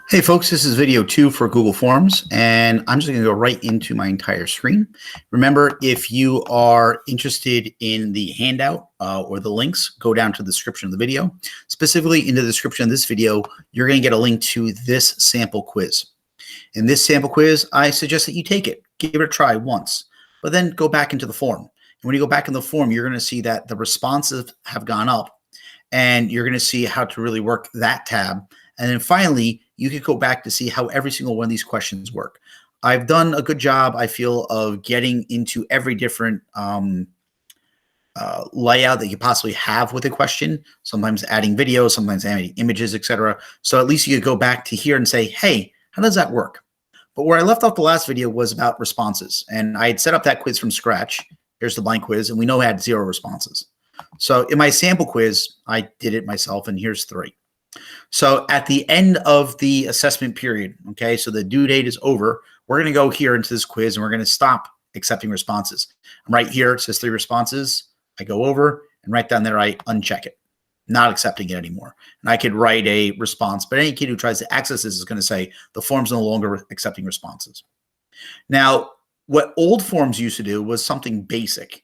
Hey folks, this is video 2 for Google Forms, and I'm just going to go right into my entire screen. Remember, if you are interested in the handout or the links, go down to the description of the video. Specifically, in the description of this video, you're going to get a link to this sample quiz. In this sample quiz, I suggest that you take it, give it a try once, but then go back into the form. And when you go back in the form, you're going to see that the responses have gone up, and you're going to see how to really work that tab. And then finally, you can go back to see how every single one of these questions work. I've done a good job, I feel, of getting into every different layout that you possibly have with a question, sometimes adding videos, sometimes adding images, etc. So at least you could go back to here and say, hey, how does that work? But where I left off the last video was about responses. And I had set up that quiz from scratch. Here's the blank quiz, and we know I had 0 responses. So in my sample quiz, I did it myself, and here's 3. So at the end of the assessment period, okay, so the due date is over, we're going to go here into this quiz and we're going to stop accepting responses. And right here, it says 3 responses. I go over and right down there, I uncheck it, not accepting it anymore. And I could write a response, but any kid who tries to access this is going to say the form's no longer accepting responses. Now, what old forms used to do was something basic.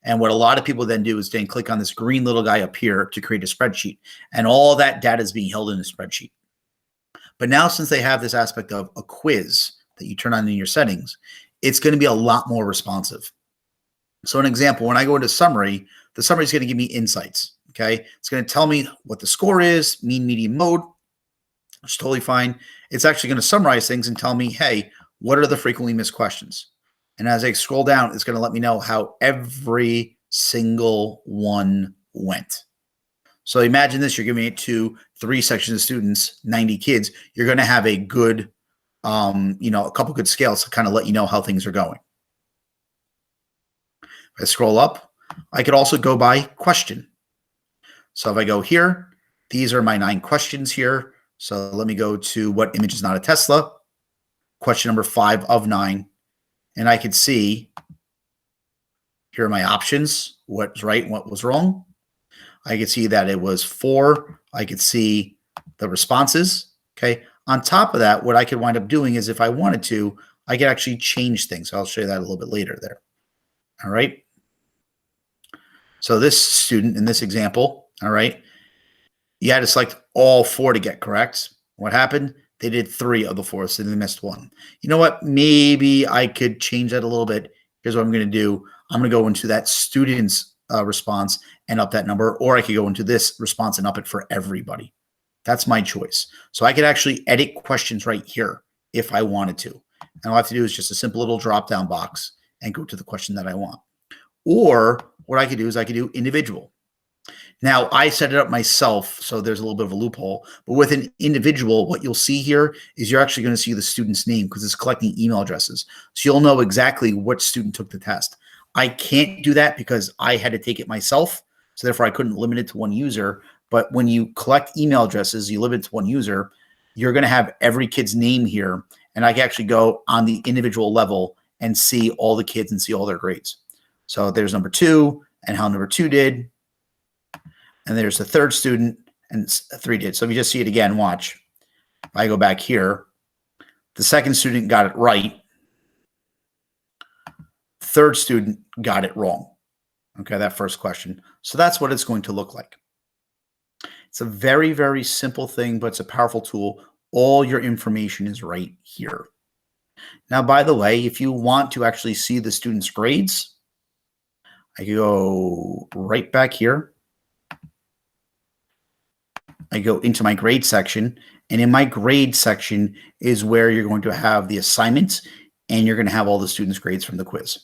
And what a lot of people then do is then click on this green little guy up here to create a spreadsheet. And all that data is being held in a spreadsheet. But now, since they have this aspect of a quiz that you turn on in your settings, it's going to be a lot more responsive. So an example, when I go into summary, the summary is going to give me insights. Okay, it's going to tell me what the score is, mean, median, mode, which is totally fine. It's actually going to summarize things and tell me, hey, what are the frequently missed questions? And as I scroll down, it's going to let me know how every single one went. So imagine this, you're giving it to 3 sections of students, 90 kids. You're going to have a good, a couple good scales to kind of let you know how things are going. If I scroll up, I could also go by question. So if I go here, these are my 9 questions here. So let me go to what image is not a Tesla? Question number 5 of 9. And I could see, here are my options, what's right and what was wrong. I could see that it was 4. I could see the responses, okay? On top of that, what I could wind up doing is if I wanted to, I could actually change things. I'll show you that a little bit later there, all right? So this student in this example, all right, you had to select all 4 to get correct. What happened? They did 3 of the 4, so they missed 1. You know what? Maybe I could change that a little bit. Here's what I'm going to do. I'm going to go into that student's response and up that number, or I could go into this response and up it for everybody. That's my choice. So I could actually edit questions right here if I wanted to. And all I have to do is just a simple little drop-down box and go to the question that I want. Or what I could do is I could do individual. Now, I set it up myself, so there's a little bit of a loophole. But with an individual, what you'll see here is you're actually going to see the student's name because it's collecting email addresses. So you'll know exactly which student took the test. I can't do that because I had to take it myself, so therefore I couldn't limit it to 1 user. But when you collect email addresses, you limit it to 1 user, you're going to have every kid's name here, and I can actually go on the individual level and see all the kids and see all their grades. So there's number 2 and how number 2 did. And there's the 3rd student, and 3 did. So if you just see it again, watch. If I go back here, the 2nd student got it right. 3rd student got it wrong. Okay, that first question. So that's what it's going to look like. It's a very, very simple thing, but it's a powerful tool. All your information is right here. Now, by the way, if you want to actually see the student's grades, I go right back here. I go into my grade section, and in my grade section is where you're going to have the assignments, and you're going to have all the students' grades from the quiz.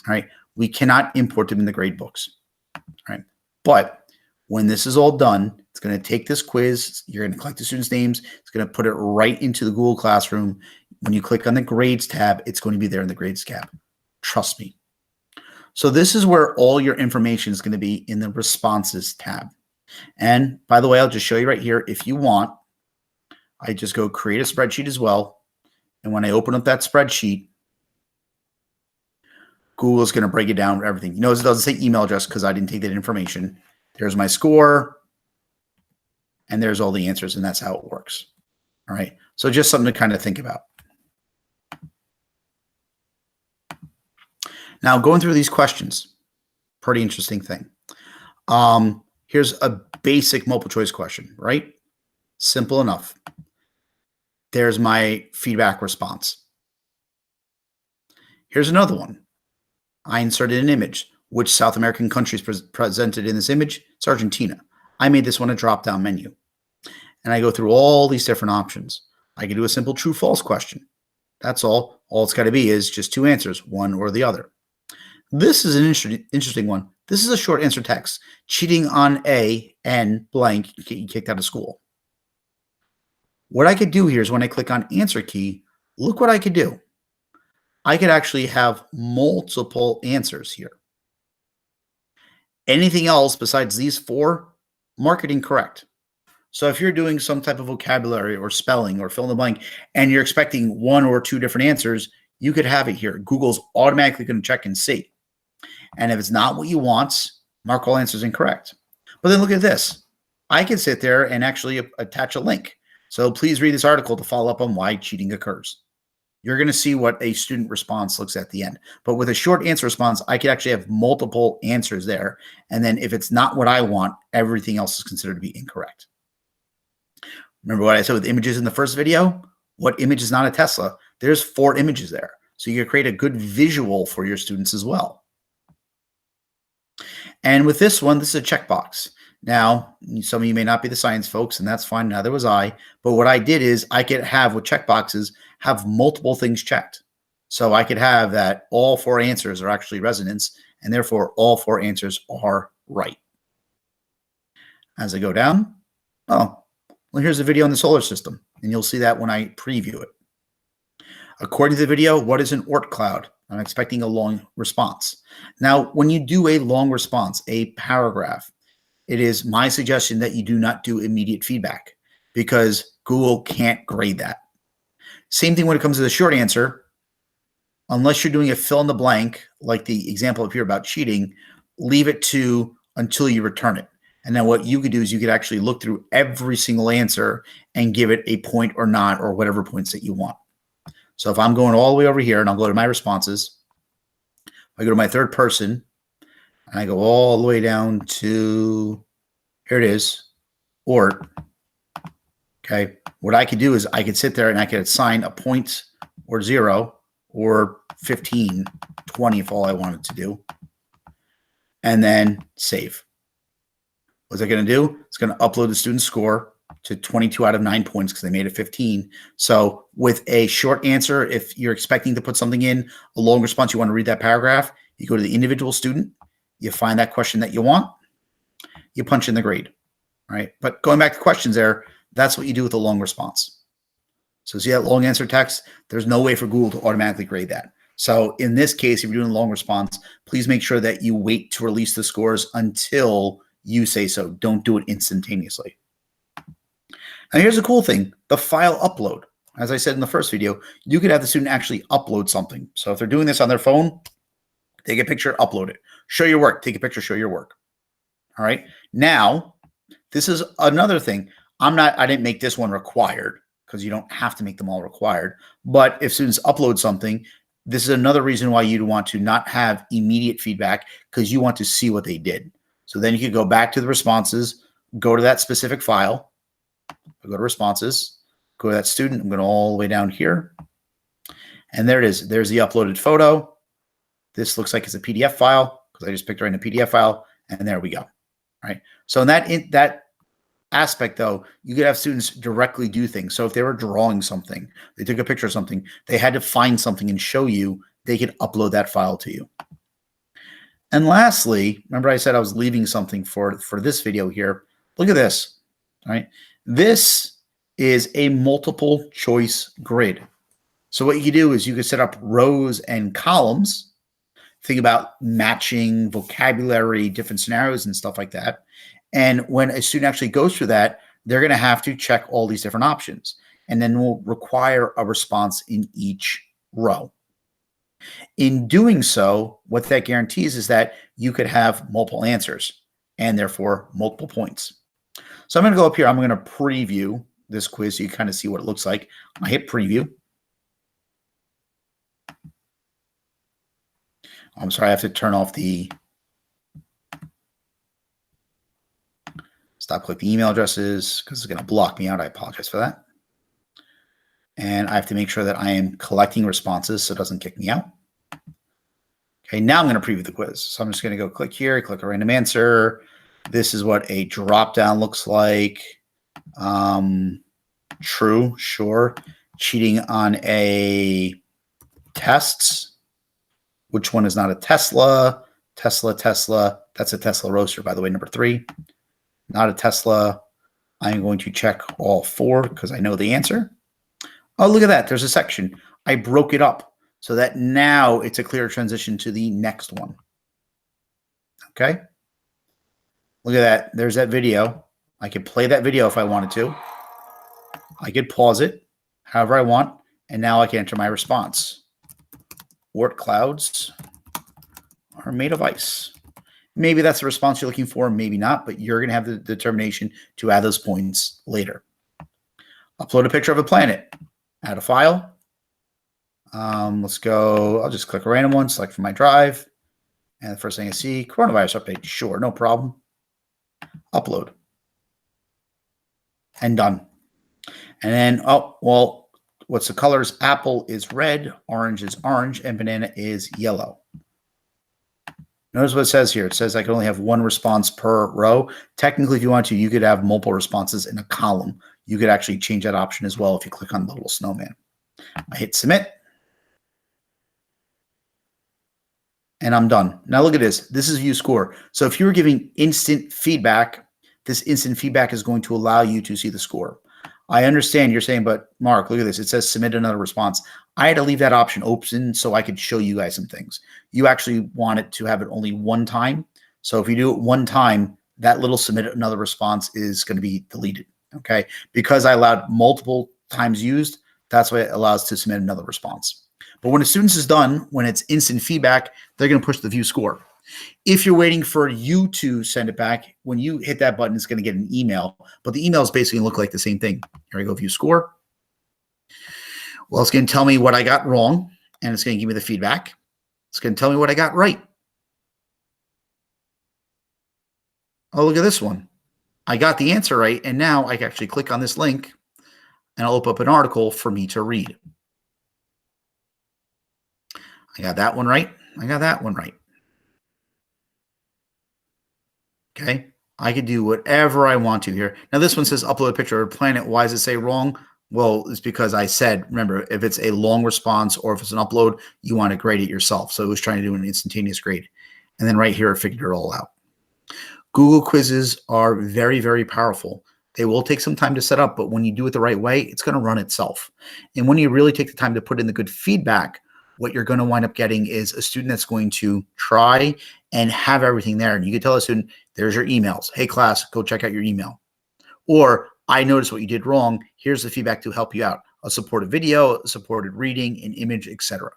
All right. We cannot import them in the grade books. All right. But when this is all done, it's going to take this quiz. You're going to collect the students' names. It's going to put it right into the Google Classroom. When you click on the grades tab, it's going to be there in the grades tab. Trust me. So this is where all your information is going to be in the responses tab. And by the way, I'll just show you right here. If you want, I just go create a spreadsheet as well. And when I open up that spreadsheet, Google is going to break it down for everything. You notice it doesn't say email address because I didn't take that information. There's my score. And there's all the answers, and that's how it works. All right. So just something to kind of think about. Now, going through these questions, pretty interesting thing. Here's a basic multiple choice question, right? Simple enough. There's my feedback response. Here's another one. I inserted an image. Which South American country is presented in this image? It's Argentina. I made this one a drop-down menu. And I go through all these different options. I can do a simple true-false question. That's all. All it's got to be is just two answers, one or the other. This is an interesting one. This is a short answer text. Cheating on A and blank, you get you kicked out of school. What I could do here is when I click on answer key, look what I could do. I could actually have multiple answers here. Anything else besides these four, mark it incorrect. So if you're doing some type of vocabulary or spelling or fill in the blank and you're expecting one or two different answers, you could have it here. Google's automatically going to check and see. And if it's not what you want, mark all answers incorrect. But then look at this. I can sit there and actually attach a link. So please read this article to follow up on why cheating occurs. You're going to see what a student response looks at the end. But with a short answer response, I could actually have multiple answers there. And then if it's not what I want, everything else is considered to be incorrect. Remember what I said with images in the first video? What image is not a Tesla? There's 4 images there. So you can create a good visual for your students as well. And with this one, this is a checkbox. Now, some of you may not be the science folks, and that's fine. Neither was I. But what I did is I could have, with checkboxes, have multiple things checked. So I could have that all 4 answers are actually resonance, and therefore all 4 answers are right. As I go down, oh, well, here's a video on the solar system, and you'll see that when I preview it. According to the video, what is an Oort cloud? I'm expecting a long response. Now, when you do a long response, a paragraph, it is my suggestion that you do not do immediate feedback because Google can't grade that. Same thing when it comes to the short answer. Unless you're doing a fill in the blank, like the example up here about cheating, leave it to until you return it. And then what you could do is you could actually look through every single answer and give it a point or not, or whatever points that you want. So if I'm going all the way over here and I'll go to my responses, I go to my third person and I go all the way down to, here it is, Oort. Okay. What I could do is I could sit there and I could assign a point or 0 or 15, 20 if all I wanted to do, and then save. What's that going to do? It's going to upload the student's score to 22 out of 9 points because they made it 15. So with a short answer, if you're expecting to put something in, a long response, you want to read that paragraph, you go to the individual student, you find that question that you want, you punch in the grade, right? But going back to questions there, that's what you do with a long response. So see that long answer text? There's no way for Google to automatically grade that. So in this case, if you're doing a long response, please make sure that you wait to release the scores until you say so. Don't do it instantaneously. And here's the cool thing, the file upload. As I said in the first video, you could have the student actually upload something. So if they're doing this on their phone, take a picture, upload it. Show your work, take a picture, show your work. All right. Now, this is another thing. I didn't make this one required because you don't have to make them all required. But if students upload something, this is another reason why you'd want to not have immediate feedback because you want to see what they did. So then you could go back to the responses, go to that specific file, go to responses, go to that student. I'm going all the way down here. And there it is. There's the uploaded photo. This looks like it's a PDF file because I just picked right in a PDF file. And there we go. All right. So in that aspect, though, you could have students directly do things. So if they were drawing something, they took a picture of something, they had to find something and show you, they could upload that file to you. And lastly, remember I said I was leaving something for this video here. Look at this. All right. This is a multiple choice grid. So what you can do is you can set up rows and columns. Think about matching vocabulary, different scenarios and stuff like that. And when a student actually goes through that, they're going to have to check all these different options. And then we'll require a response in each row. In doing so, what that guarantees is that you could have multiple answers and therefore multiple points. So I'm going to go up here. I'm going to preview this quiz so you kind of see what it looks like. I hit preview. I'm sorry, I have to turn off the stop click the email addresses because it's going to block me out. I apologize for that. And I have to make sure that I am collecting responses so it doesn't kick me out. Okay, now I'm going to preview the quiz. So I'm just going to go click here, click a random answer. This is what a drop down looks like. True, sure. Cheating on a tests. Which one is not a Tesla? Tesla. That's a Tesla Roadster, by the way, number 3. Not a Tesla. I'm going to check all 4 because I know the answer. Oh, look at that. There's a section. I broke it up so that now it's a clear transition to the next one. Okay. Look at that. There's that video. I could play that video if I wanted to. I could pause it however I want. And now I can enter my response. Oort clouds are made of ice. Maybe that's the response you're looking for, maybe not, but you're going to have the determination to add those points later. Upload a picture of a planet. Add a file. Let's go. I'll just click a random one, select from my drive. And the first thing I see, coronavirus update. Sure, no problem. Upload. And done. And then, oh, well, what's the colors? Apple is red, orange is orange, and banana is yellow. Notice what it says here. It says I can only have one response per row. Technically, if you want to, you could have multiple responses in a column. You could actually change that option as well if you click on the little snowman. I hit submit. And I'm done. Now look at this. This is view score. So if you were giving instant feedback, this instant feedback is going to allow you to see the score. I understand you're saying, but Mark, look at this. It says submit another response. I had to leave that option open so I could show you guys some things. You actually want it to have it only one time. So if you do it one time, that little submit another response is going to be deleted. Okay. Because I allowed multiple times used, that's what it allows to submit another response. But when a student is done, when it's instant feedback, they're going to push the view score. If you're waiting for you to send it back, when you hit that button, it's going to get an email, but the email is basically going to look like the same thing. Here I go, view score. Well, it's going to tell me what I got wrong, and it's going to give me the feedback. It's going to tell me what I got right. Oh, look at this one. I got the answer right, and now I can actually click on this link, and I'll open up an article for me to read. I got that one right. I got that one right. Okay. I could do whatever I want to here. Now, this one says upload a picture of a planet. Why does it say wrong? Well, it's because I said, remember, if it's a long response or if it's an upload, you want to grade it yourself. So it was trying to do an instantaneous grade. And then right here, it figured it all out. Google quizzes are very, very powerful. They will take some time to set up, but when you do it the right way, it's going to run itself. And when you really take the time to put in the good feedback, what you're going to wind up getting is a student that's going to try and have everything there. And you can tell a student, there's your emails. Hey, class, go check out your email. Or I noticed what you did wrong. Here's the feedback to help you out. A supported video, a supported reading, an image, etc.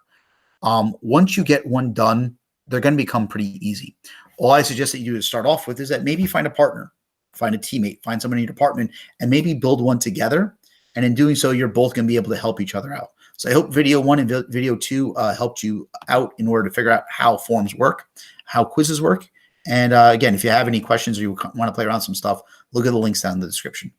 Once you get one done, they're going to become pretty easy. All I suggest that you do to start off with is that maybe find a partner, find a teammate, find someone in your department, and maybe build one together. And in doing so, you're both going to be able to help each other out. So I hope video 1 and video 2 helped you out in order to figure out how forms work, how quizzes work. And again, if you have any questions or you want to play around some stuff, look at the links down in the description.